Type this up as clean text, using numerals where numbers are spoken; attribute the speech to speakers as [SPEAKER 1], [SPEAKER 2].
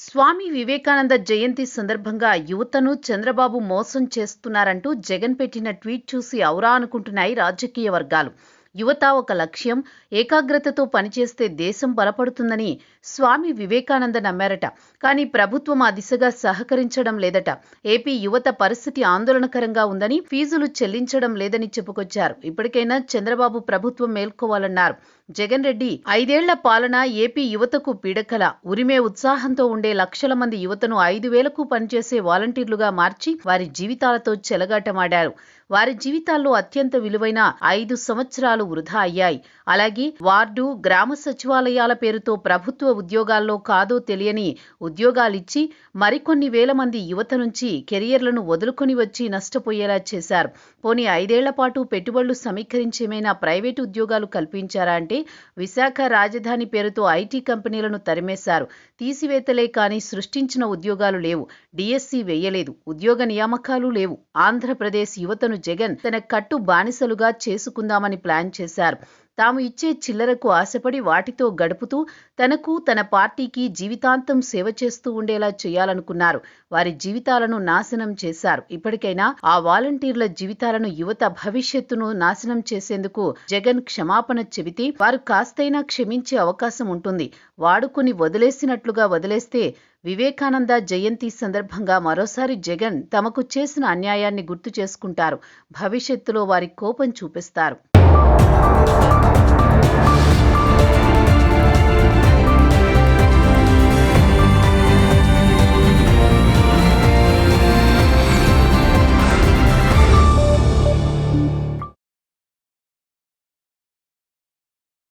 [SPEAKER 1] స్వామి వివేకానంద జయంతి సందర్భంగా యువతను చంద్రబాబు మోసం చేస్తున్నారంటూ జగన్ పెట్టిన ట్వీట్ చూసి ఔరా అనుకుంటున్నాయి రాజకీయ వర్గాలు. యువత ఒక లక్ష్యం, ఏకాగ్రతతో పనిచేస్తే దేశం బలపడుతుందని స్వామి వివేకానంద నమ్మారట. కానీ ప్రభుత్వం ఆ దిశగా సహకరించడం లేదట. ఏపీ యువత పరిస్థితి ఆందోళనకరంగా ఉందని, ఫీజులు చెల్లించడం లేదని చెప్పుకొచ్చారు. ఇప్పటికైనా చంద్రబాబు ప్రభుత్వం మేల్కోవాలన్నారు. జగన్ రెడ్డి 5 ఏళ్ల పాలన ఏపీ యువతకు పీడకల. ఉరిమే ఉత్సాహంతో ఉండే లక్షల మంది యువతను 5,000కు పనిచేసే వాలంటీర్లుగా మార్చి వారి జీవితాలతో చెలగాటమాడారు. వారి జీవితాల్లో అత్యంత విలువైన 5 సంవత్సరాలు వృధా అయ్యాయి. అలాగే వార్డు, గ్రామ సచివాలయాల పేరుతో ప్రభుత్వ ఉద్యోగాల్లో కాదో తెలియని ఉద్యోగాలిచ్చి మరికొన్ని వేల మంది యువత నుంచి కెరియర్లను వదులుకొని వచ్చి నష్టపోయేలా చేశారు. పోనీ 5 ఏళ్ల పాటు పెట్టుబడులు సమీకరించేమైనా ప్రైవేటు ఉద్యోగాలు కల్పించారా అంటే విశాఖ రాజధాని పేరుతో ఐటీ కంపెనీలను తరిమేశారు. తీసివేతలే కానీ సృష్టించిన ఉద్యోగాలు లేవు. డిఎస్సి వేయలేదు. ఉద్యోగ నియామకాలు లేవు. ఆంధ్రప్రదేశ్ యువతను జగన్ తన కట్టు బానిసలుగా చేసుకుందామని ప్లాన్ చేశారు. తాము ఇచ్చే చిల్లరకు ఆశపడి వాటితో గడుపుతూ తనకు, తన పార్టీకి జీవితాంతం సేవ చేస్తూ ఉండేలా చేయాలనుకున్నారు. వారి జీవితాలను నాశనం చేశారు. ఇప్పటికైనా ఆ వాలంటీర్ల జీవితాలను, యువత భవిష్యత్తును నాశనం చేసేందుకు జగన్ క్షమాపణ చెబితే వారు కాస్తైనా క్షమించే అవకాశం ఉంటుంది. వాడుకుని వదిలేసినట్లుగా వదిలేస్తే వివేకానంద జయంతి సందర్భంగా మరోసారి జగన్ తమకు చేసిన అన్యాయాన్ని గుర్తు చేసుకుంటారు. భవిష్యత్తులో వారి కోపం చూపిస్తారు.